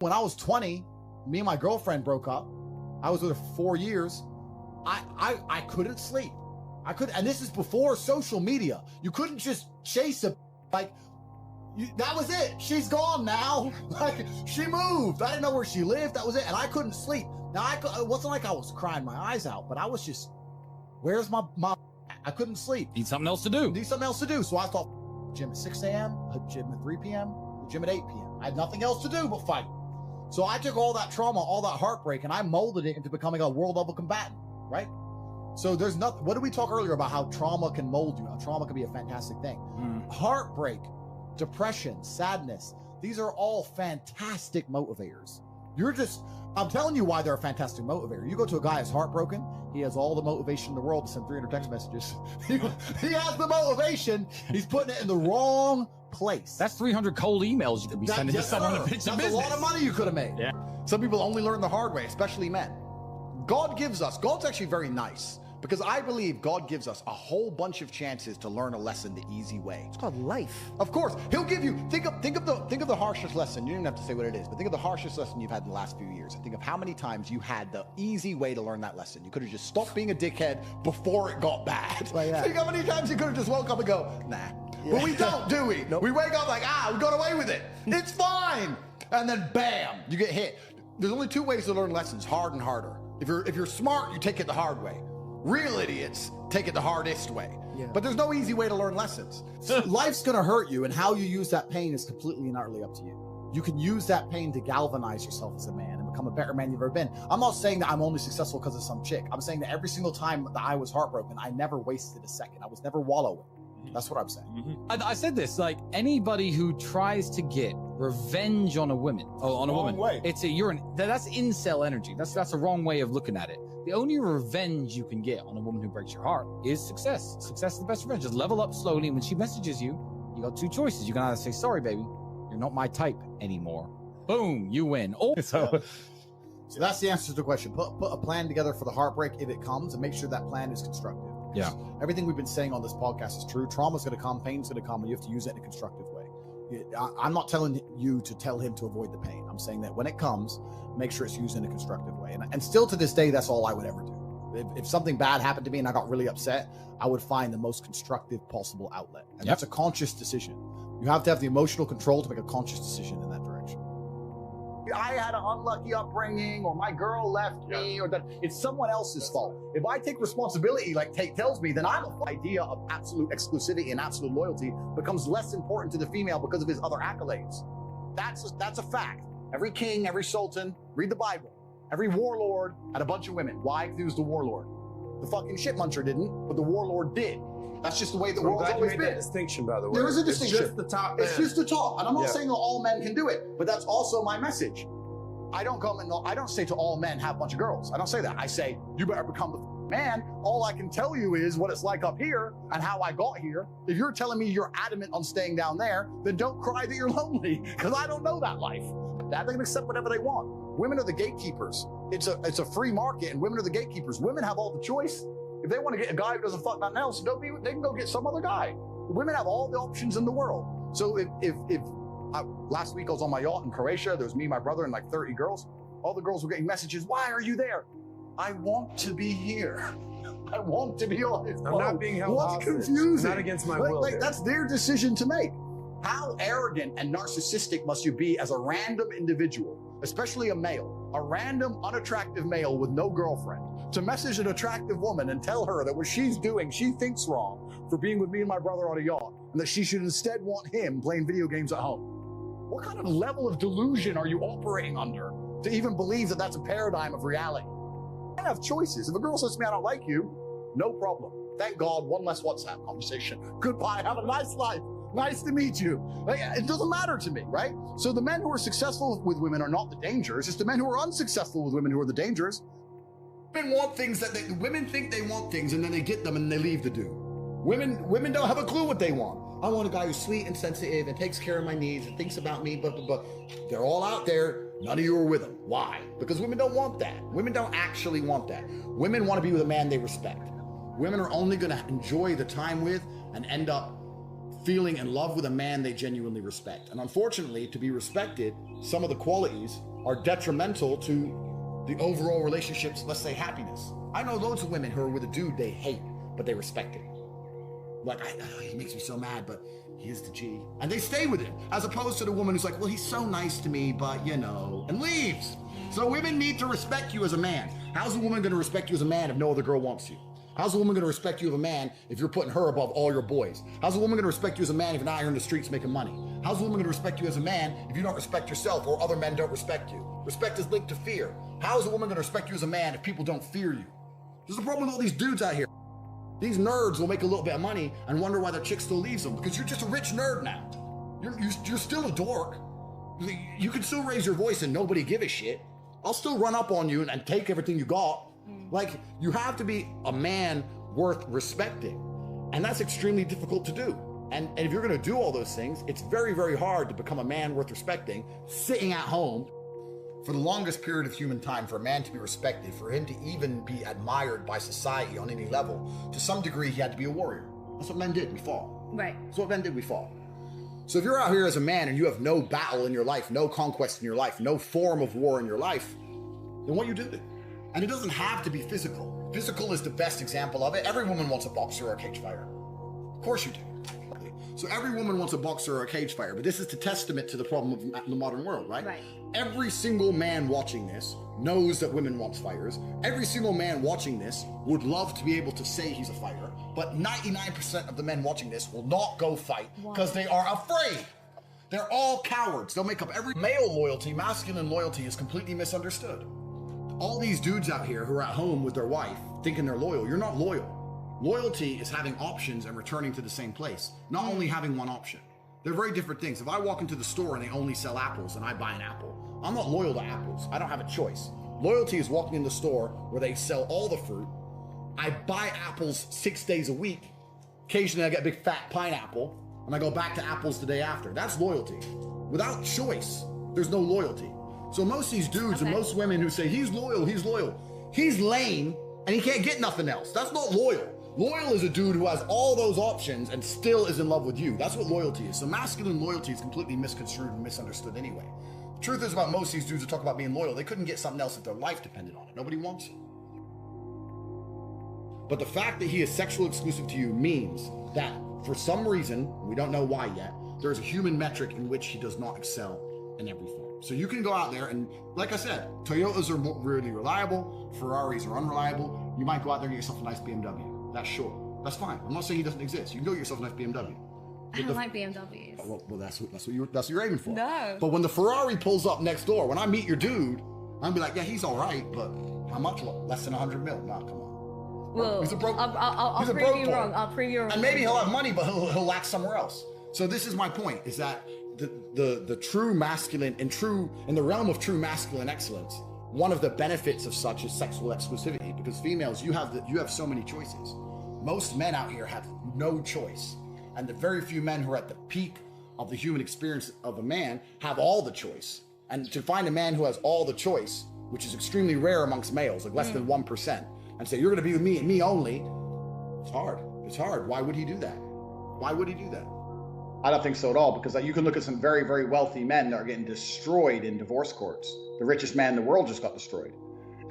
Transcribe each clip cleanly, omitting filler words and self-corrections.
When I was 20, me and my girlfriend broke up. I was with her for 4 years. I couldn't sleep. I couldn't, and this is before social media. You couldn't just chase a, like, that was it. She's gone now. Like, she moved. I didn't know where she lived. That was it. And I couldn't sleep. Now, it wasn't like I was crying my eyes out, but I was just, where's my I couldn't sleep. Need something else to do. Need something else to do. So I thought, gym at 6 a.m., gym at 3 p.m., gym at 8 p.m. I had nothing else to do but fight. So I took all that trauma, all that heartbreak, and I molded it into becoming a world level combatant, right? So there's nothing, what did we talk earlier about how trauma can mold you? How trauma can be a fantastic thing. Heartbreak, depression, sadness, these are all fantastic motivators. You're just, I'm telling you why they're a fantastic motivator. You go to a guy who's heartbroken, he has all the motivation in the world to send 300 text messages. He has the motivation, he's putting it in the wrong place. That's 300 cold emails you could be sending to someone to pitch a business. That's a lot of money you could have made. Yeah. Some people only learn the hard way, especially men. God gives us, God's actually very nice, because I believe God gives us a whole bunch of chances to learn a lesson the easy way. It's called life. Of course, he'll give you, think of the harshest lesson. You don't even have to say what it is, but think of the harshest lesson you've had in the last few years. And think of how many times you had the easy way to learn that lesson. You could have just stopped being a dickhead before it got bad. Like that. Think how many times you could have just woke up and go, nah. Yeah. But we don't, do we? Nope. We wake up like, we got away with it. It's fine. And then bam, you get hit. There's only two ways to learn lessons, hard and harder. If you're smart, you take it the hard way. Real idiots take it the hardest way. Yeah. But there's no easy way to learn lessons. Life's gonna hurt you, and how you use that pain is completely and utterly up to you. You can use that pain to galvanize yourself as a man and become a better man you've ever been. I'm not saying that I'm only successful because of some chick. I'm saying that every single time that I was heartbroken, I never wasted a second. I was never wallowing. That's what I'm saying. I said this, like, anybody who tries to get revenge on a woman, way. that's incel energy. That's a wrong way of looking at it. The only revenge you can get on a woman who breaks your heart is success. Success is the best revenge. Just level up slowly. And when she messages you, you got two choices. You can either say, sorry, baby, you're not my type anymore. Boom, you win. Oh, So that's the answer to the question. Put a plan together for the heartbreak if it comes, and make sure that plan is constructive. Yeah. Everything we've been saying on this podcast is true. Trauma's going to come, pain's going to come, and you have to use it in a constructive way. I'm not telling you to tell him to avoid the pain. I'm saying that when it comes, make sure it's used in a constructive way. And still to this day, that's all I would ever do. If something bad happened to me and I got really upset, I would find the most constructive possible outlet. And that's a conscious decision. You have to have the emotional control to make a conscious decision in that direction. I had an unlucky upbringing, or my girl left me, or that it's someone else's fault. If I take responsibility, like Tate tells me, then the idea of absolute exclusivity and absolute loyalty becomes less important to the female because of his other accolades. That's a fact. Every king, every sultan, read the Bible. Every warlord had a bunch of women. Why? Because he was the warlord. The fucking shit muncher didn't, but the warlord did. That's just the way the world's always been. That distinction, by the way. There is a distinction. It's just the top. It's just the top. And I'm not saying that all men can do it, but that's also my message. I don't say to all men, have a bunch of girls. I don't say that. I say, you better become the man. All I can tell you is what it's like up here and how I got here. If you're telling me you're adamant on staying down there, then don't cry that you're lonely, because I don't know that life. That they can accept whatever they want. Women are the gatekeepers. It's a free market, and women are the gatekeepers. Women have all the choice. If they want to get a guy who doesn't fuck nothing else, they can go get some other guy. Women have all the options in the world. So if last week I was on my yacht in Croatia, there was me, my brother, and like 30 girls. All the girls were getting messages, why are you there? I want to be here. I want to be on his boat. I'm not being held What's hostage. confusing? Not against my will. That's their decision to make. How arrogant and narcissistic must you be as a random individual, especially a male, a random, unattractive male with no girlfriend, to message an attractive woman and tell her that what she's doing, she thinks wrong for being with me and my brother on a yacht, and that she should instead want him playing video games at home. What kind of level of delusion are you operating under to even believe that that's a paradigm of reality? I have choices. If a girl says to me, I don't like you, no problem. Thank God, one less WhatsApp conversation. Goodbye, have a nice life. Nice to meet you. Like, it doesn't matter to me, right? So the men who are successful with women are not the dangers. It's the men who are unsuccessful with women who are the dangers. Men want things that women think they want things, and then they get them and they leave the dude. Women don't have a clue what they want. I want a guy who's sweet and sensitive and takes care of my needs and thinks about me, but they're all out there. None of you are with them. Why? Because women don't want that. Women don't actually want that. Women want to be with a man they respect. Women are only going to enjoy the time with and end up feeling in love with a man they genuinely respect. And unfortunately, to be respected, some of the qualities are detrimental to the overall relationship's, let's say, happiness. I know loads of women who are with a dude they hate, but they respect him. Like, he makes me so mad, but he is the G. And they stay with him, as opposed to the woman who's like, well, he's so nice to me, but you know, and leaves. So women need to respect you as a man. How's a woman gonna respect you as a man if no other girl wants you? How's a woman gonna respect you as a man if you're putting her above all your boys? How's a woman gonna respect you as a man if you're not here in the streets making money? How's a woman gonna respect you as a man if you don't respect yourself or other men don't respect you? Respect is linked to fear. How's a woman gonna respect you as a man if people don't fear you? There's a problem with all these dudes out here. These nerds will make a little bit of money and wonder why their chick still leaves them, because you're just a rich nerd now. You're still a dork. You can still raise your voice and nobody give a shit. I'll still run up on you and take everything you got. Like, you have to be a man worth respecting. And that's extremely difficult to do. And if you're gonna do all those things, it's very, very hard to become a man worth respecting, sitting at home. For the longest period of human time, for a man to be respected, for him to even be admired by society on any level, to some degree, he had to be a warrior. That's what men did, we fought. Right. That's what men did, we fought. So if you're out here as a man and you have no battle in your life, no conquest in your life, no form of war in your life, then what you do? And it doesn't have to be physical. Physical is the best example of it. Every woman wants a boxer or a cage fighter. Of course you do. So every woman wants a boxer or a cage fighter, but this is the testament to the problem of the modern world, right? Right. Every single man watching this knows that women want fighters. Every single man watching this would love to be able to say he's a fighter, but 99% of the men watching this will not go fight because they are afraid. They're all cowards. They'll make up every male loyalty, masculine loyalty is completely misunderstood. All these dudes out here who are at home with their wife thinking they're loyal, you're not loyal. Loyalty is having options and returning to the same place, not only having one option. They're very different things. If I walk into the store and they only sell apples and I buy an apple, I'm not loyal to apples. I don't have a choice. Loyalty is walking in the store where they sell all the fruit. I buy apples 6 days a week. Occasionally I get a big fat pineapple and I go back to apples the day after. That's loyalty. Without choice, there's no loyalty. So most of these dudes and most women who say, he's loyal, he's lame and he can't get nothing else. That's not loyal. Loyal is a dude who has all those options and still is in love with you. That's what loyalty is. So masculine loyalty is completely misconstrued and misunderstood anyway. The truth is about most of these dudes who talk about being loyal, they couldn't get something else if their life depended on it. Nobody wants it. But the fact that he is sexually exclusive to you means that for some reason, we don't know why yet, there's a human metric in which he does not excel in everything. So you can go out there and, like I said, Toyotas are really reliable, Ferraris are unreliable. You might go out there and get yourself a nice BMW. That's sure. That's fine. I'm not saying he doesn't exist. You can go get yourself a nice BMW. I don't like BMWs. Well, that's what you're aiming for. No. But when the Ferrari pulls up next door, when I meet your dude, I'm be like, yeah, he's all right, but how much? Less than 100 mil? Nah, come on. Well, he's a broke. I'll prove you wrong. I'll prove you wrong. And maybe he'll have money, but he'll lack somewhere else. So this is my point: is that the true masculine in the realm of true masculine excellence, one of the benefits of such is sexual exclusivity, because females, you have so many choices. Most men out here have no choice, and the very few men who are at the peak of the human experience of a man have all the choice. And to find a man who has all the choice, which is extremely rare amongst males, like less than 1%, and say, you're gonna be with me and me only, it's hard. It's hard. Why would he do that? Why would he do that? I don't think so at all, because you can look at some very, very wealthy men that are getting destroyed in divorce courts. The richest man in the world just got destroyed.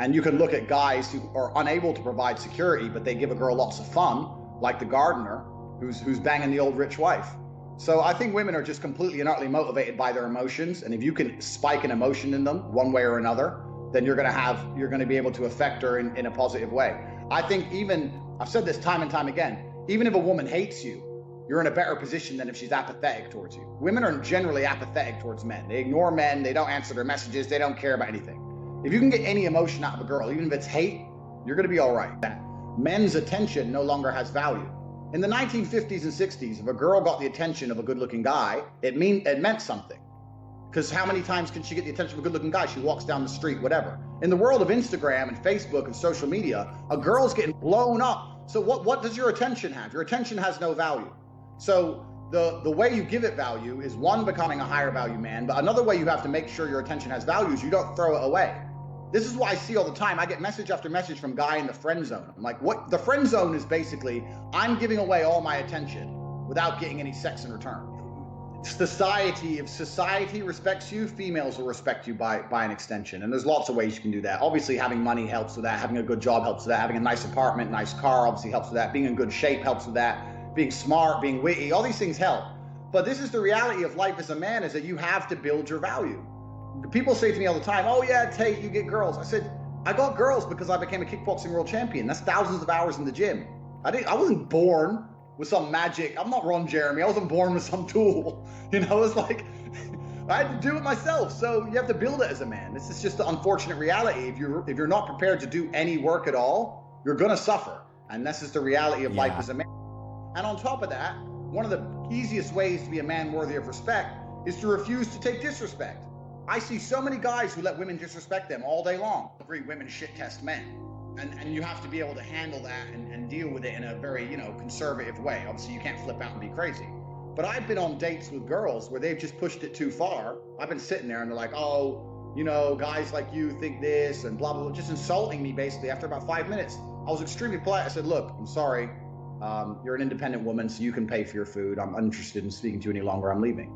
And you can look at guys who are unable to provide security, but they give a girl lots of fun, like the gardener who's banging the old rich wife. So I think women are just completely and utterly motivated by their emotions. And if you can spike an emotion in them one way or another, then you're going to be able to affect her in a positive way. I think I've said this time and time again, even if a woman hates you, you're in a better position than if she's apathetic towards you. Women are generally apathetic towards men. They ignore men, they don't answer their messages, they don't care about anything. If you can get any emotion out of a girl, even if it's hate, you're gonna be all right. Men's attention no longer has value. In the 1950s and 60s, if a girl got the attention of a good-looking guy, it meant something. Because how many times can she get the attention of a good-looking guy? She walks down the street, whatever. In the world of Instagram and Facebook and social media, a girl's getting blown up. So what does your attention have? Your attention has no value. So the way you give it value is, one, becoming a higher value man, but another way you have to make sure your attention has value is you don't throw it away. This is why I see all the time, I get message after message from guy in the friend zone. I'm like, what? The friend zone is basically, I'm giving away all my attention without getting any sex in return. Society, if society respects you, females will respect you by an extension. And there's lots of ways you can do that. Obviously, having money helps with that. Having a good job helps with that. Having a nice apartment, nice car obviously helps with that. Being in good shape helps with that. Being smart, being witty, all these things help. But this is the reality of life as a man, is that you have to build your value. People say to me all the time, oh yeah, Tate, you get girls. I said, I got girls because I became a kickboxing world champion. That's thousands of hours in the gym. I wasn't born with some magic. I'm not Ron Jeremy. I wasn't born with some tool. You know, it's like, I had to do it myself. So you have to build it as a man. This is just the unfortunate reality. If you're not prepared to do any work at all, you're gonna suffer. And this is the reality of life as a man. And on top of that, one of the easiest ways to be a man worthy of respect is to refuse to take disrespect. I see so many guys who let women disrespect them all day long. Agree, women shit test men. And you have to be able to handle that and deal with it in a very, conservative way. Obviously, you can't flip out and be crazy. But I've been on dates with girls where they've just pushed it too far. I've been sitting there and they're like, oh, guys like you think this and blah, blah, blah, just insulting me basically after about 5 minutes. I was extremely polite. I said, look, I'm sorry. You're an independent woman, so you can pay for your food. I'm uninterested in speaking to you any longer. I'm leaving.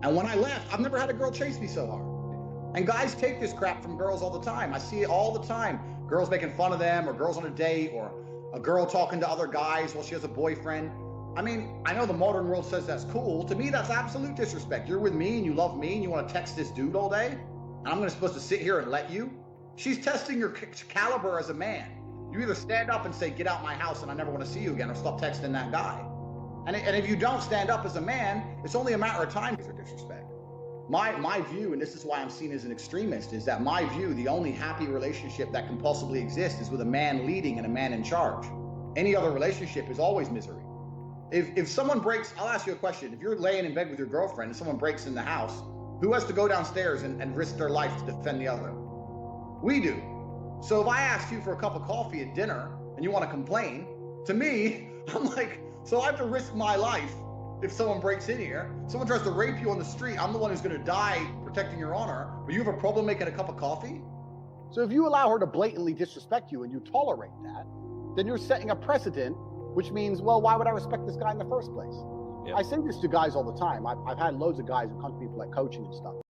And when I left, I've never had a girl chase me so hard. And guys take this crap from girls all the time. I see it all the time. Girls making fun of them, or girls on a date, or a girl talking to other guys while she has a boyfriend. I mean, I know the modern world says that's cool. To me, that's absolute disrespect. You're with me and you love me and you want to text this dude all day, and I'm supposed to sit here and let you? She's testing your caliber as a man. You either stand up and say, get out my house and I never want to see you again, or stop texting that guy. And if you don't stand up as a man, it's only a matter of time for disrespect. My view, and this is why I'm seen as an extremist, is that my view, the only happy relationship that can possibly exist is with a man leading and a man in charge. Any other relationship is always misery. If someone breaks, I'll ask you a question. If you're laying in bed with your girlfriend and someone breaks in the house, who has to go downstairs and risk their life to defend the other? We do. So if I asked you for a cup of coffee at dinner and you want to complain, to me, I'm like, so I have to risk my life if someone breaks in here. Someone tries to rape you on the street, I'm the one who's going to die protecting your honor, but you have a problem making a cup of coffee? So if you allow her to blatantly disrespect you and you tolerate that, then you're setting a precedent, which means, well, why would I respect this guy in the first place? Yeah. I say this to guys all the time. I've had loads of guys who come to me for like coaching and stuff.